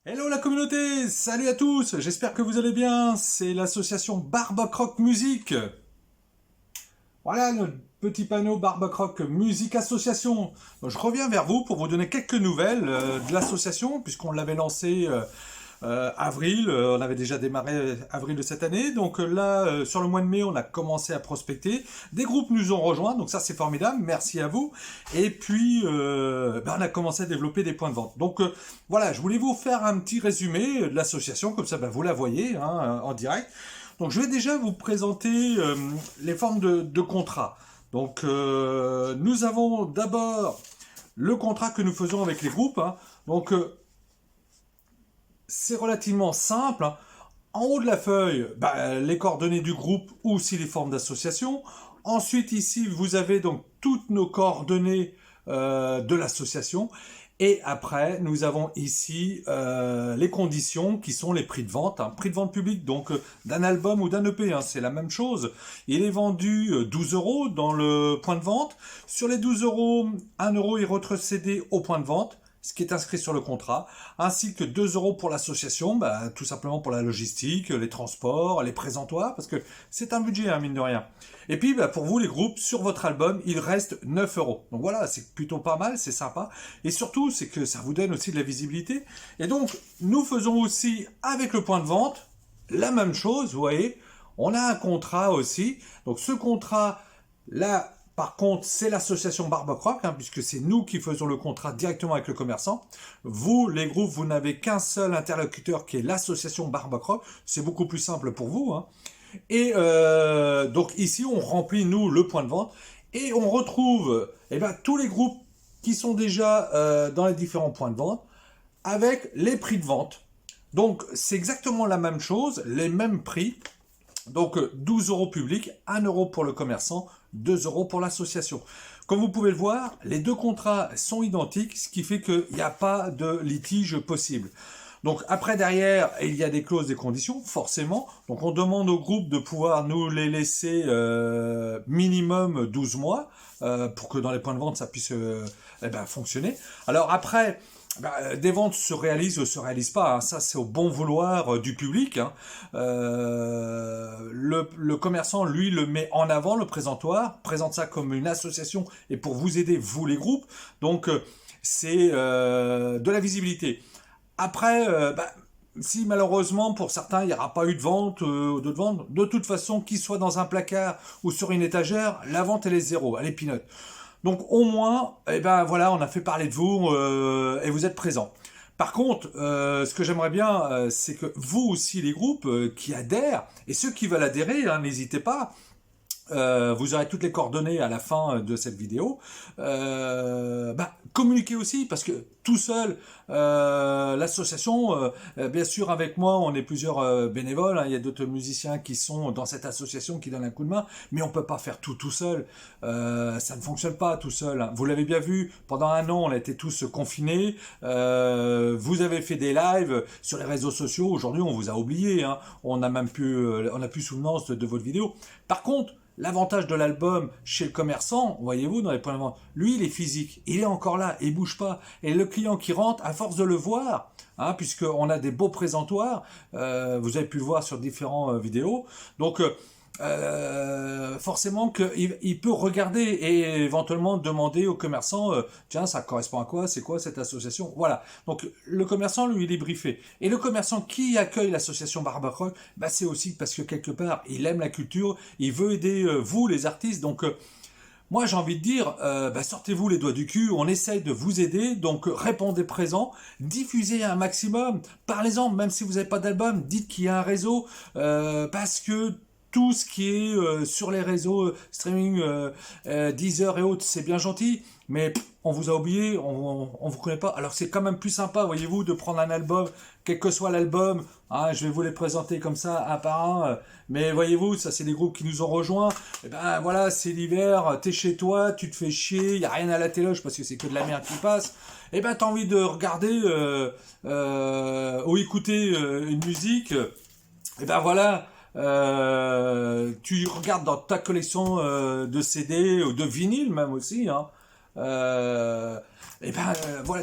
Hello la communauté, salut à tous, j'espère que vous allez bien, c'est l'association Barbacroc Musique. Voilà notre petit panneau Barbacroc Musique Association. Je reviens vers vous pour vous donner quelques nouvelles de l'association, puisqu'on l'avait lancé avril, on avait déjà démarré avril de cette année, donc là sur le mois de mai on a commencé à prospecter, des groupes nous ont rejoints, donc ça c'est formidable, merci à vous, et puis on a commencé à développer des points de vente. Donc voilà, je voulais vous faire un petit résumé de l'association, comme ça vous la voyez en direct. Donc je vais déjà vous présenter les formes de contrats. Donc nous avons d'abord le contrat que nous faisons avec les groupes. Donc c'est relativement simple. En haut de la feuille, les coordonnées du groupe ou si les formes d'association. Ensuite, ici, vous avez donc toutes nos coordonnées de l'association. Et après, nous avons ici les conditions qui sont les prix de vente. Prix de vente public, donc d'un album ou d'un EP, c'est la même chose. Il est vendu 12 euros dans le point de vente. Sur les 12 euros, 1 euro est retrocédé au point de vente, ce qui est inscrit sur le contrat, ainsi que 2 euros pour l'association, tout simplement pour la logistique, les transports, les présentoirs, parce que c'est un budget, mine de rien. Et puis, pour vous, les groupes, sur votre album, il reste 9 euros. Donc voilà, c'est plutôt pas mal, c'est sympa. Et surtout, c'est que ça vous donne aussi de la visibilité. Et donc, nous faisons aussi, avec le point de vente, la même chose, vous voyez. On a un contrat aussi. Donc ce contrat, là, par contre, c'est l'association Barbacroc, puisque c'est nous qui faisons le contrat directement avec le commerçant. Vous, les groupes, vous n'avez qu'un seul interlocuteur qui est l'association Barbacroc. C'est beaucoup plus simple pour vous. Et donc ici, on remplit, nous, le point de vente. Et on retrouve tous les groupes qui sont déjà dans les différents points de vente avec les prix de vente. Donc c'est exactement la même chose, les mêmes prix. Donc 12 euros public, 1 euro pour le commerçant, 2 euros pour l'association. Comme vous pouvez le voir, les deux contrats sont identiques, ce qui fait qu'il n'y a pas de litige possible. Donc après derrière, il y a des clauses, des conditions, forcément. Donc on demande au groupe de pouvoir nous les laisser minimum 12 mois pour que dans les points de vente ça puisse fonctionner. Alors après, des ventes se réalisent ou se réalisent pas, ça c'est au bon vouloir du public. Le commerçant, lui, le met en avant, le présentoir, présente ça comme une association et pour vous aider, vous les groupes. Donc c'est de la visibilité. Après, si malheureusement pour certains il n'y aura pas eu de vente, de toute façon, qu'il soit dans un placard ou sur une étagère, la vente elle est zéro, elle est peanut. Donc au moins, voilà, on a fait parler de vous et vous êtes présents. Par contre, ce que j'aimerais bien, c'est que vous aussi, les groupes qui adhèrent, et ceux qui veulent adhérer, n'hésitez pas, vous aurez toutes les coordonnées à la fin de cette vidéo. Communiquez aussi, parce que tout seul, l'association, bien sûr avec moi, on est plusieurs bénévoles, il y a d'autres musiciens qui sont dans cette association qui donnent un coup de main, mais on peut pas faire tout seul. Ça ne fonctionne pas tout seul. Vous l'avez bien vu, pendant un an, on a été tous confinés. Vous avez fait des lives sur les réseaux sociaux. Aujourd'hui, on vous a oublié. On a même plus, on a plus souvenance de votre vidéo. Par contre, l'avantage de l'album chez le commerçant, voyez-vous, dans les points de vente, lui, il est physique, il est encore là, il bouge pas. Et le client qui rentre, à force de le voir, puisqu'on a des beaux présentoirs, vous avez pu le voir sur différentes vidéos, donc forcément qu'il peut regarder et éventuellement demander au commerçant, tiens, ça correspond à quoi, c'est quoi cette association, voilà. Donc le commerçant, lui, il est briefé. Et le commerçant qui accueille l'association Barbacroc, c'est aussi parce que quelque part, il aime la culture, il veut aider vous, les artistes, donc moi j'ai envie de dire, sortez-vous les doigts du cul, on essaye de vous aider, donc répondez présent, diffusez un maximum, parlez-en, même si vous n'avez pas d'album, dites qu'il y a un réseau, parce que tout ce qui est sur les réseaux streaming, Deezer et autres, c'est bien gentil, mais on vous a oublié, on vous connaît pas. Alors c'est quand même plus sympa, voyez-vous, de prendre un album, quel que soit l'album. Je vais vous les présenter comme ça, un par un. Mais voyez-vous, ça c'est des groupes qui nous ont rejoints. Et voilà, c'est l'hiver, t'es chez toi, tu te fais chier, y a rien à la téloche parce que c'est que de la merde qui passe. Et t'as envie de regarder ou écouter une musique. Et voilà. Tu regardes dans ta collection de CD ou de vinyle même aussi, Voilà,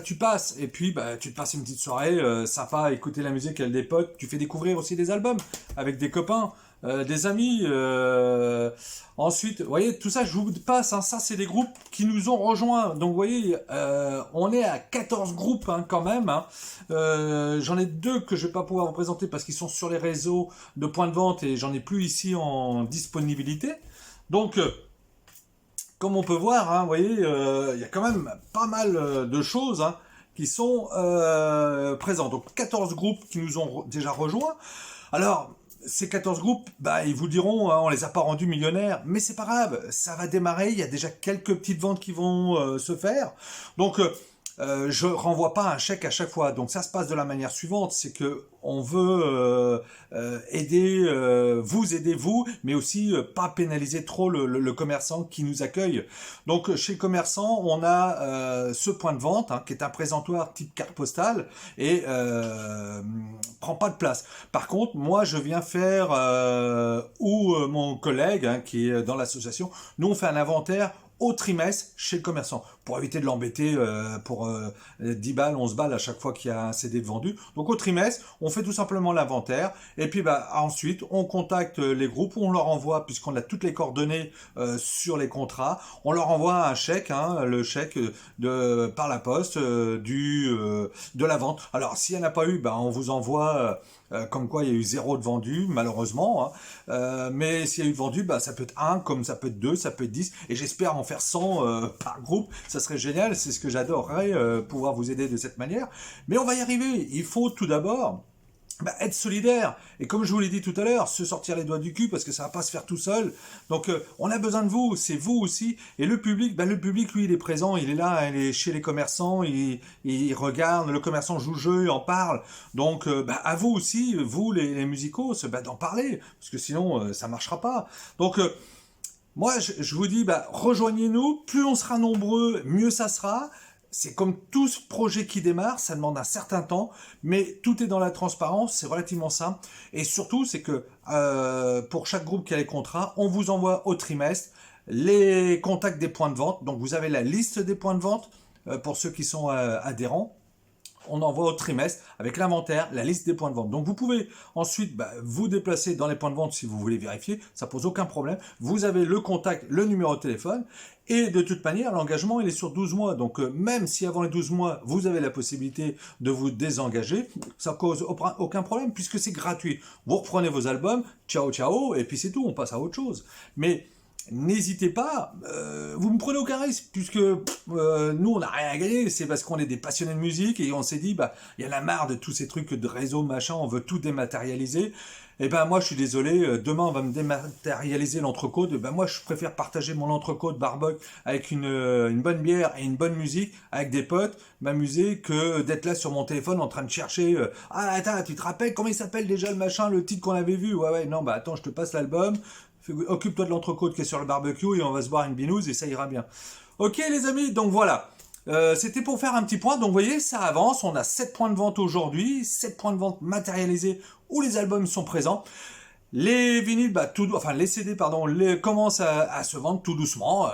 tu passes. Et puis, tu te passes une petite soirée sympa à écouter la musique avec des potes. Tu fais découvrir aussi des albums avec des copains, des amis. Ensuite, vous voyez, tout ça, je vous passe. Hein, ça, c'est des groupes qui nous ont rejoints. Donc, vous voyez, on est à 14 groupes hein, quand même. Hein. J'en ai 2 que je vais pas pouvoir vous présenter parce qu'ils sont sur les réseaux de points de vente et j'en ai plus ici en disponibilité. Donc, comme on peut voir, hein, vous voyez, il y a quand même pas mal de choses hein, qui sont présentes. Donc 14 groupes qui nous ont déjà rejoints. Alors, ces 14 groupes, ils vous diront, hein, on les a pas rendus millionnaires, mais c'est pas grave, ça va démarrer, il y a déjà quelques petites ventes qui vont se faire. Donc, je renvoie pas un chèque à chaque fois. Donc ça se passe de la manière suivante, c'est que on veut vous aider vous, mais aussi pas pénaliser trop le commerçant qui nous accueille. Donc chez le commerçant, on a ce point de vente hein, qui est un présentoir type carte postale et prend pas de place. Par contre, moi je viens faire ou mon collègue hein, qui est dans l'association, nous on fait un inventaire au trimestre chez le commerçant, pour éviter de l'embêter pour 10 balles, 11 balles à chaque fois qu'il y a un CD de vendu. Donc au trimestre, on fait tout simplement l'inventaire, et puis ensuite, on contacte les groupes, on leur envoie, puisqu'on a toutes les coordonnées sur les contrats, on leur envoie un chèque, hein, le chèque par la poste de la vente. Alors s'il n'y en a pas eu, on vous envoie... comme quoi il y a eu 0 de vendu, malheureusement. Hein. Mais s'il y a eu de vendu, ça peut être 1, comme ça peut être 2, ça peut être 10. Et j'espère en faire 100 par groupe. Ça serait génial, c'est ce que j'adorerais, pouvoir vous aider de cette manière. Mais on va y arriver. Il faut tout d'abord... être solidaire. Et comme je vous l'ai dit tout à l'heure, se sortir les doigts du cul parce que ça va pas se faire tout seul. Donc on a besoin de vous, c'est vous aussi. Et le public, lui il est présent, il est là, il est chez les commerçants, il regarde, le commerçant joue le jeu, il en parle. Donc à vous aussi, vous les musicos, d'en parler, parce que sinon ça marchera pas. Donc moi je vous dis, rejoignez-nous, plus on sera nombreux, mieux ça sera. C'est comme tout ce projet qui démarre, ça demande un certain temps, mais tout est dans la transparence, c'est relativement simple. Et surtout, c'est que pour chaque groupe qui a les contrats, on vous envoie au trimestre les contacts des points de vente. Donc vous avez la liste des points de vente pour ceux qui sont adhérents. On envoie au trimestre avec l'inventaire, la liste des points de vente. Donc vous pouvez ensuite vous déplacer dans les points de vente si vous voulez vérifier, ça pose aucun problème. Vous avez le contact, le numéro de téléphone, et de toute manière, l'engagement il est sur 12 mois. Donc même si avant les 12 mois, vous avez la possibilité de vous désengager, ça cause aucun problème puisque c'est gratuit. Vous reprenez vos albums, ciao ciao, et puis c'est tout, on passe à autre chose. Mais n'hésitez pas, vous ne prenez aucun risque, puisque nous on n'a rien à gagner, c'est parce qu'on est des passionnés de musique et on s'est dit, il y en a marre de tous ces trucs de réseau, machin, on veut tout dématérialiser. Et moi je suis désolé, demain on va me dématérialiser l'entrecôte, moi je préfère partager mon entrecôte barbecue avec une bonne bière et une bonne musique, avec des potes, m'amuser, que d'être là sur mon téléphone en train de chercher, ah attends, tu te rappelles comment il s'appelle déjà le machin, le titre qu'on avait vu, ouais, non, attends, je te passe l'album, occupe-toi de l'entrecôte qui est sur le barbecue et on va se boire une binouse et ça ira bien. Ok les amis, donc voilà. C'était pour faire un petit point, donc vous voyez, ça avance, on a 7 points de vente aujourd'hui, 7 points de vente matérialisés où les albums sont présents. Les vinyles, les CD, commencent à se vendre tout doucement.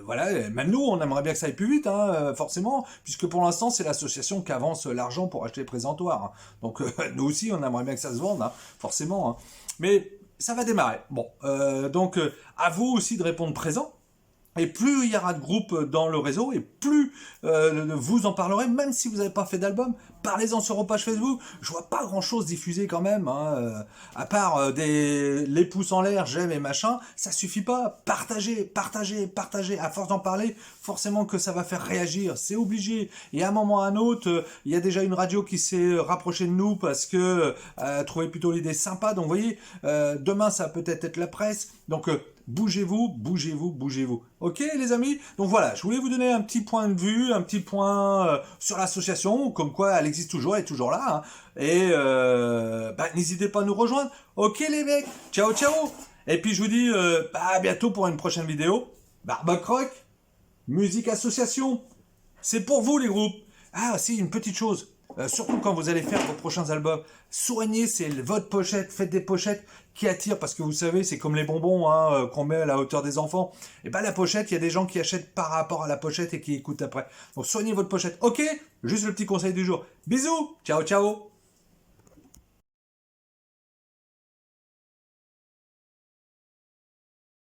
Voilà, même nous, on aimerait bien que ça aille plus vite, hein, forcément, puisque pour l'instant, c'est l'association qui avance l'argent pour acheter les présentoirs. Hein. Donc, nous aussi, on aimerait bien que ça se vende, hein, forcément. Hein. Mais ça va démarrer. Bon, donc, à vous aussi de répondre présent. Et plus il y aura de groupes dans le réseau, et plus vous en parlerez, même si vous n'avez pas fait d'album, parlez-en sur vos pages Facebook. Je vois pas grand-chose diffusé quand même, hein, à part les pouces en l'air, j'aime et machin, ça suffit pas. Partagez, partagez, partagez. À force d'en parler, forcément que ça va faire réagir, c'est obligé. Et à un moment ou à un autre, il y a déjà une radio qui s'est rapprochée de nous parce que trouvait plutôt l'idée sympa. Donc vous voyez, demain ça va peut-être être la presse. Donc bougez-vous, bougez-vous, bougez-vous. Ok les amis? Donc voilà, je voulais vous donner un petit point de vue, un petit point sur l'association, comme quoi elle existe toujours, elle est toujours là. Hein. Et n'hésitez pas à nous rejoindre. Ok les mecs, ciao ciao. Et puis je vous dis à bientôt pour une prochaine vidéo. Barbecue Rock, musique association. C'est pour vous les groupes. Ah si, une petite chose. surtout quand vous allez faire vos prochains albums. Soignez votre pochette, faites des pochettes qui attirent, parce que vous savez, c'est comme les bonbons hein, qu'on met à la hauteur des enfants. Et ben la pochette, il y a des gens qui achètent par rapport à la pochette et qui écoutent après. Donc soignez votre pochette. Ok, juste le petit conseil du jour. Bisous, ciao ciao.